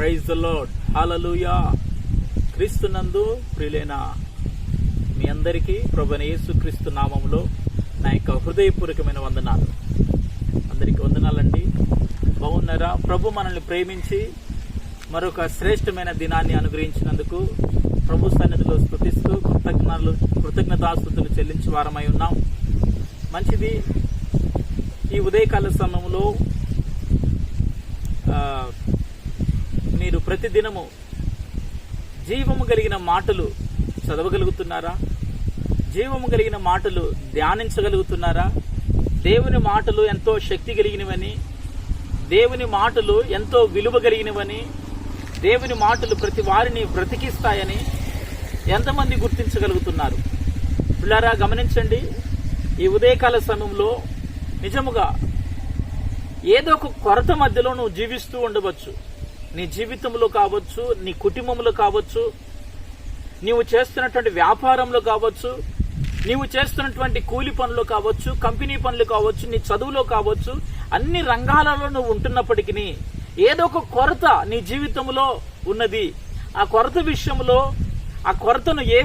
Praise the lord. హల్లెలూయా. క్రీస్తునందు ప్రియులైన మీ అందరికీ ప్రభువైన యేసుక్రీస్తు నామములో నా యొక్క హృదయపూర్వకమైన వందనాలు. అందరికీ వందనాలండి. బాగున్నారా? ప్రభు మనల్ని ప్రేమించి మరొక శ్రేష్టమైన దినాన్ని అనుగ్రహించినందుకు ప్రభు సన్నిధిలో స్తుతిస్తూ కృతజ్ఞతాస్తుతులు చెల్లించి వారమై ఉన్నాం. మంచిది. ఈ ఉదయకాల సమయంలో మీరు ప్రతిదినము జీవము కలిగిన మాటలు చదవగలుగుతున్నారా? జీవము కలిగిన మాటలు ధ్యానించగలుగుతున్నారా? దేవుని మాటలు ఎంతో శక్తి కలిగినవని, దేవుని మాటలు ఎంతో విలువ కలిగినవని, దేవుని మాటలు ప్రతి వారిని బ్రతికిస్తాయని ఎంతమంది గుర్తించగలుగుతున్నారు? పిల్లారా, గమనించండి. ఈ ఉదయకాల సమయంలో నిజముగా ఏదో ఒక కొరత మధ్యలో నువ్వు జీవిస్తూ ఉండవచ్చు. నీ జీవితంలో కావచ్చు, నీ కుటుంబంలో కావచ్చు, నీవు చేస్తున్నటువంటి వ్యాపారంలో కావచ్చు, నీవు చేస్తున్నటువంటి కూలి పనులు కావచ్చు, కంపెనీ పనులు కావచ్చు, నీ చదువులో కావచ్చు, అన్ని రంగాలలో నువ్వు ఉంటున్నప్పటికీ ఏదో ఒక కొరత నీ జీవితంలో ఉన్నది. ఆ కొరత విషయంలో ఆ కొరతను ఏ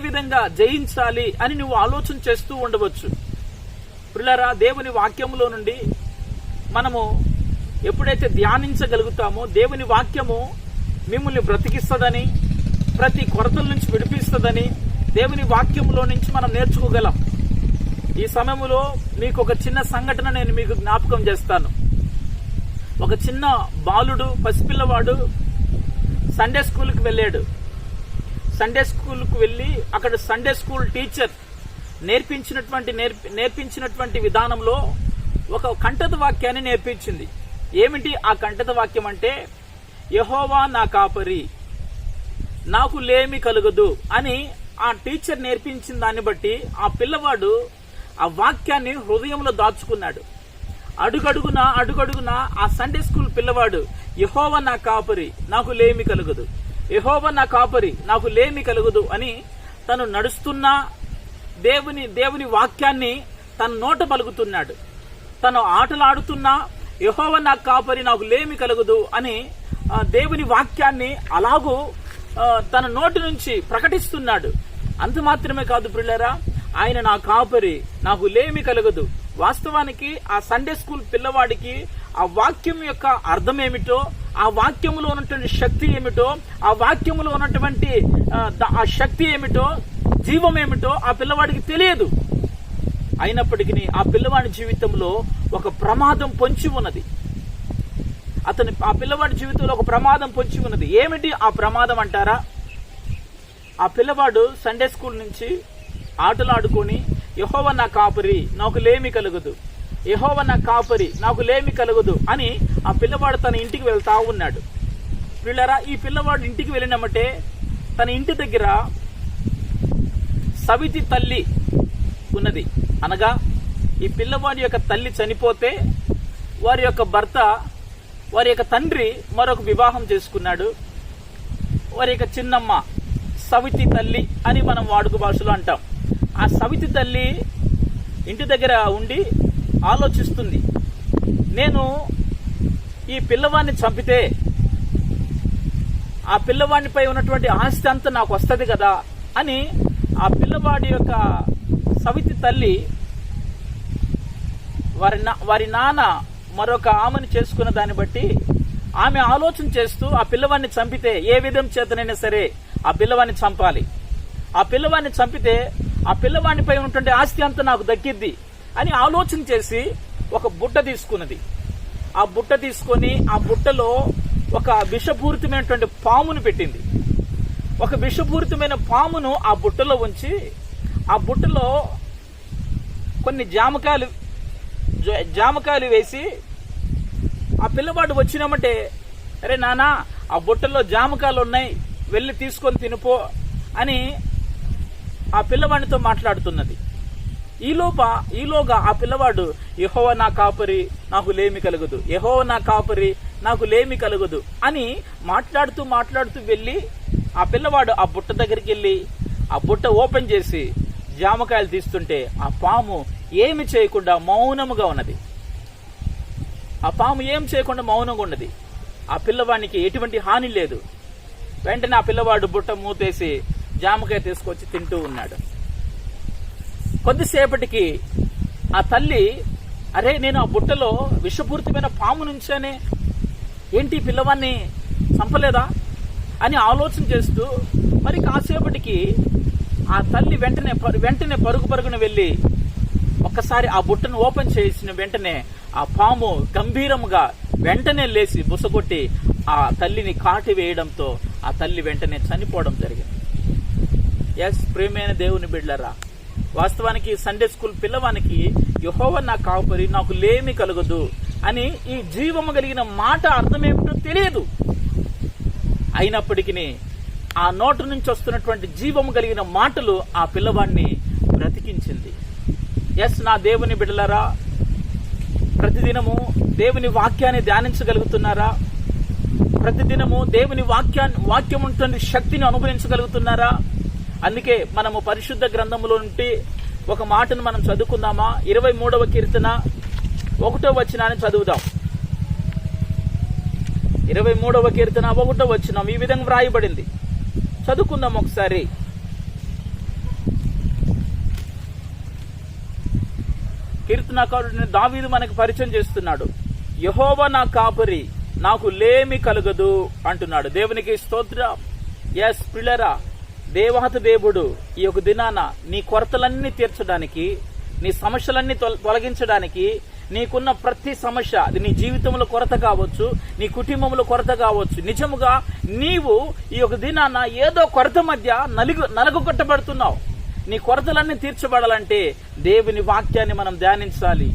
విధంగా జయించాలి అని నువ్వు ఆలోచన చేస్తూ ఉండవచ్చు. పిల్లరా, దేవుని వాక్యంలో నుండి మనము ఎప్పుడైతే ధ్యానించగలుగుతామో దేవుని వాక్యము మిమ్మల్ని బ్రతికిస్తుందని, ప్రతి కొరతల నుంచి విడిపిస్తుందని దేవుని వాక్యంలో నుంచి మనం నేర్చుకోగలం. ఈ సమయంలో మీకు ఒక చిన్న సంఘటన నేను మీకు జ్ఞాపకం చేస్తాను. ఒక చిన్న బాలుడు, పసిపిల్లవాడు సండే స్కూల్కి వెళ్ళాడు. సండే స్కూల్కి వెళ్ళి అక్కడ సండే స్కూల్ టీచర్ నేర్పించినటువంటి విధానంలో ఒక కంఠత వాక్యాన్ని నేర్పించింది. ఏమిటి ఆ కంఠత వాక్యం అంటే, యెహోవా నా కాపరి, నాకు లేమి కలుగదు అని ఆ టీచర్ నేర్పించిన దాన్ని బట్టి ఆ పిల్లవాడు ఆ వాక్యాన్ని హృదయంలో దాచుకున్నాడు. అడుగడుగునా ఆ సండే స్కూల్ పిల్లవాడు యెహోవా నా కాపరి, నాకు లేమి కలుగదు, యెహోవా నా కాపరి, నాకు లేమి కలుగదు అని తను నడుస్తున్నా దేవుని వాక్యాన్ని తన నోట పలుకుతున్నాడు. తను ఆటలాడుతున్నా యెహోవా నా కాపరి, నాకు లేమి కలుగదు అని దేవుని వాక్యాన్ని అలాగూ తన నోటి నుంచి ప్రకటిస్తున్నాడు. అంత మాత్రమే కాదు ప్రియులారా, ఆయన నా కాపరి, నాకు లేమి కలగదు. వాస్తవానికి ఆ సండే స్కూల్ పిల్లవాడికి ఆ వాక్యం యొక్క అర్థం ఏమిటో, ఆ వాక్యములో ఉన్నటువంటి శక్తి ఏమిటో, ఆ వాక్యములో ఉన్నటువంటి ఆ శక్తి ఏమిటో, జీవం ఏమిటో ఆ పిల్లవాడికి తెలియదు. అయినప్పటికీ ఆ పిల్లవాడి జీవితంలో ఒక ప్రమాదం పొంచి ఉన్నది. ఆ పిల్లవాడి జీవితంలో ఒక ప్రమాదం పొంచి ఉన్నది. ఏమిటి ఆ ప్రమాదం అంటారా? ఆ పిల్లవాడు సండే స్కూల్ నుంచి ఆటలు ఆడుకొని యెహోవా నా కాపరి, నాకు లేమి కలుగదు, యెహోవా నా కాపరి, నాకు లేమి కలుగదు అని ఆ పిల్లవాడు తన ఇంటికి వెళ్తా ఉన్నాడు. పిల్లరా, ఈ పిల్లవాడు ఇంటికి వెళ్ళినమంటే తన ఇంటి దగ్గర సవితి తల్లి ఉన్నది. అనగా ఈ పిల్లవాడి యొక్క తల్లి చనిపోతే వారి యొక్క భర్త, వారి యొక్క తండ్రి మరొక వివాహం చేసుకున్నాడు. వారి యొక్క చిన్నమ్మ సవితి తల్లి అని మనం వాడుక భాషలో అంటాం. ఆ సవితి తల్లి ఇంటి దగ్గర ఉండి ఆలోచిస్తుంది, నేను ఈ పిల్లవాడిని చంపితే ఆ పిల్లవాడిపై ఉన్నటువంటి ఆస్తి అంతా నాకు వస్తుంది కదా అని ఆ పిల్లవాడి యొక్క సవితి తల్లి వారి నాన్న మరొక ఆమెను చేసుకున్న దాన్ని బట్టి ఆమె ఆలోచన చేస్తూ ఆ పిల్లవాడిని చంపితే ఏ విధం చేతనైనా సరే ఆ పిల్లవాడిని చంపాలి, ఆ పిల్లవాడిని చంపితే ఆ పిల్లవాడిపై ఉన్నటువంటి ఆస్తి అంతా నాకు దక్కిద్ది అని ఆలోచన చేసి ఒక బుట్ట తీసుకున్నది. ఆ బుట్ట తీసుకొని ఆ బుట్టలో ఒక విషపూరితమైనటువంటి పామును పెట్టింది. ఒక విషపూరితమైన పామును ఆ బుట్టలో ఉంచి ఆ బుట్టలో కొన్ని జామకాయలు వేసి ఆ పిల్లవాడు వచ్చినామంటే, అరే నానా, ఆ బుట్టలో జామకాయలు ఉన్నాయి, వెళ్ళి తీసుకొని తినిపో అని ఆ పిల్లవాడితో మాట్లాడుతున్నది. ఈలోగా ఆ పిల్లవాడు యెహోవా నా కాపరి, నాకు లేమి కలుగదు, యెహోవా నా కాపరి, నాకు లేమి కలుగదు అని మాట్లాడుతూ వెళ్ళి ఆ పిల్లవాడు ఆ బుట్ట దగ్గరికి వెళ్ళి ఆ బుట్ట ఓపెన్ చేసి జామకాయలు తీస్తుంటే ఆ పాము ఏమి చేయకుండా మౌనముగా ఉన్నది. ఆ పాము ఏం చేయకుండా మౌనంగా ఉన్నది. ఆ పిల్లవాడికి ఎటువంటి హాని లేదు. వెంటనే ఆ పిల్లవాడు బుట్ట మూతేసి జామకాయ తీసుకొచ్చి తింటూ ఉన్నాడు. కొద్దిసేపటికి ఆ తల్లి, అరే నేను ఆ బుట్టలో విషపూరితమైన పాము నుంచానే, ఏంటి పిల్లవాడిని చంపలేదా అని ఆలోచన చేస్తూ మరి కాసేపటికి ఆ తల్లి వెంటనే పరుగున వెళ్ళి ఒక్కసారి ఆ బుట్టను ఓపెన్ చేసిన వెంటనే ఆ పాము గంభీరముగా వెంటనే లేచి బుసగొట్టి ఆ తల్లిని కాటి వేయడంతో ఆ తల్లి వెంటనే చనిపోవడం జరిగింది. ఎస్ ప్రియమైన దేవుని బిడ్డలారా, వాస్తవానికి సండే స్కూల్ పిల్లవానికి యెహోవా నా కాపరి, నాకు లేమి కలగదు అని ఈ జీవము కలిగిన మాట అర్థమేమిటో తెలియదు. అయినప్పటికీ ఆ నోటు నుంచి వస్తున్నటువంటి జీవము కలిగిన మాటలు ఆ పిల్లవాడిని బ్రతికించింది. ఎస్ నా దేవుని బిడ్డలారా, ప్రతిదినము దేవుని వాక్యాన్ని ధ్యానించగలుగుతున్నారా? ప్రతిదినము దేవుని వాక్యం ఉంటుంది శక్తిని అనుభవించగలుగుతున్నారా? అందుకే మనము పరిశుద్ధ గ్రంథములో నుండి ఒక మాటను మనం చదువుకుందామా? 23వ కీర్తన 1వ వచనాన్ని చదువుదాం. 23వ కీర్తన 1వ వచనం ఈ విధంగా వ్రాయబడింది. చదువుకుందాం ఒకసారి. కీర్తనకారుడిని దావీదు మనకు పరిచయం చేస్తున్నాడు. యెహోవా నా కాపరి, నాకు లేమి కలగదు అంటున్నాడు. దేవునికి స్తోత్రం. ఎస్ ప్రియులారా, దేవాతి దేవుడు ఈ యొక్క దినాన నీ కొరతలన్నీ తీర్చడానికి, నీ సమస్యలన్నీ తొలగించడానికి, నీకున్న ప్రతి సమస్య, అది నీ జీవితంలో కొరత కావచ్చు, నీ కుటుంబంలో కొరత కావచ్చు, నిజముగా నీవు ఈ యొక్క దినాన ఏదో కొరత మధ్య నలుగుకొట్టబడుతున్నావు. నీ కొరతలన్నీ తీర్చబడాలంటే దేవుని వాక్యాన్ని మనం ధ్యానించాలి.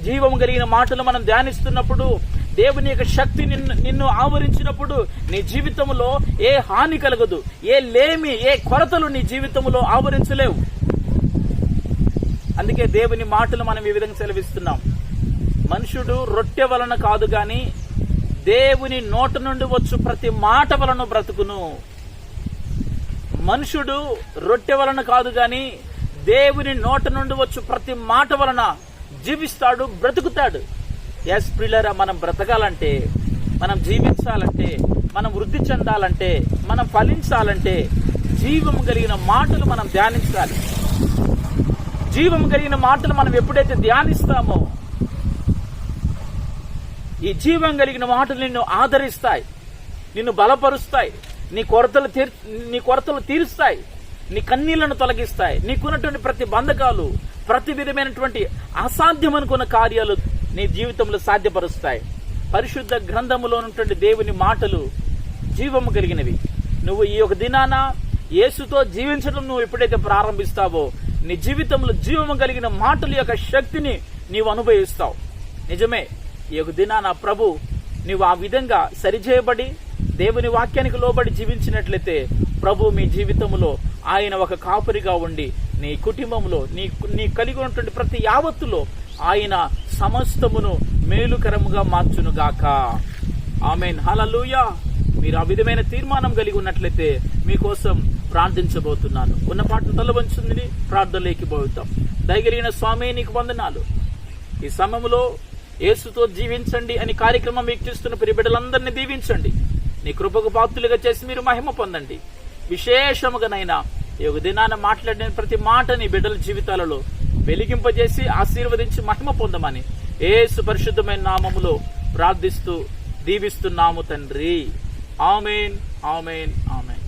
జీవం కలిగిన మాటలు మనం ధ్యానిస్తున్నప్పుడు, దేవుని యొక్క శక్తి నిన్ను ఆవరించినప్పుడు నీ జీవితంలో ఏ హాని కలగదు, ఏ లేమి, ఏ కొరతలు నీ జీవితంలో ఆవరించలేవు. అందుకే దేవుని మాటలు మనం ఈ విధంగా సెలవిస్తున్నాం. మనుషుడు రొట్టె వలన కాదు గాని దేవుని నోట నుండి వచ్చు ప్రతి మాట వలన బ్రతుకును. మనుషుడు రొట్టె వలన కాదు గాని దేవుని నోట నుండి వచ్చు ప్రతి మాట వలన జీవిస్తాడు, బ్రతుకుతాడు. ఎస్ ప్రియులారా, మనం బ్రతకాలంటే, మనం జీవించాలంటే, మనం వృద్ధి చెందాలంటే, మనం ఫలించాలంటే జీవం కలిగిన మాటలు మనం ధ్యానించాలి. జీవం కలిగిన మాటలు మనం ఎప్పుడైతే ధ్యానిస్తామో ఈ జీవం కలిగిన మాటలు నిన్ను ఆదరిస్తాయి, నిన్ను బలపరుస్తాయి, నీ కొరతలు తీరుస్తాయి, నీ కన్నీళ్లను తొలగిస్తాయి, నీకున్నటువంటి ప్రతి బంధకాలు, ప్రతి విధమైనటువంటి అసాధ్యం అనుకున్న కార్యాలు నీ జీవితంలో సాధ్యపరుస్తాయి. పరిశుద్ధ గ్రంథములో ఉన్నటువంటి దేవుని మాటలు జీవము కలిగినవి. నువ్వు ఈ యొక్క దినాన యేసుతో జీవించడం నువ్వు ఎప్పుడైతే ప్రారంభిస్తావో నీ జీవితంలో జీవము కలిగిన మాటల యొక్క శక్తిని నీవు అనుభవిస్తావు. నిజమే, ఈ యొక్క దినాన ప్రభు నీవు ఆ విధంగా సరిచేయబడి దేవుని వాక్యానికి లోబడి జీవించినట్లయితే ప్రభు మీ జీవితంలో ఆయన ఒక కాపరిగా ఉండి నీ కుటుంబంలో నీ కలిగి ఉన్నటువంటి ప్రతి యావత్తులో ఆయన సమస్తమును మేలుకరముగా మార్చునుగాక. ఆమేన్. హల్లెలూయా. మీరు ఆ విధమైన తీర్మానం కలిగి ఉన్నట్లయితే మీకోసం ప్రార్థించబోతున్నాను. ఉన్న పాటను తలవంచుంది, ప్రార్థనలోకి పోతాం. దయగలిగిన స్వామి, నీకు వందనాలు. ఈ సమయంలో యేసుతో జీవించండి అని కార్యక్రమం వీక్షిస్తున్న ప్రియ బిడ్డలందరినీ దీవించండి. నీ కృపకు పాత్రులుగా చేసి మీరు మహిమ పొందండి. విశేషముగానైనా ఈ ఒక దినాన మాట్లాడిన ప్రతి మాట నీ బిడ్డల జీవితాలలో వెలిగింపజేసి ఆశీర్వదించి మహిమ పొందమని యేసు పరిశుద్ధమైన నామములో ప్రార్థిస్తూ దీవిస్తున్నాము తండ్రి. ఆమేన్, ఆమేన్, ఆమేన్.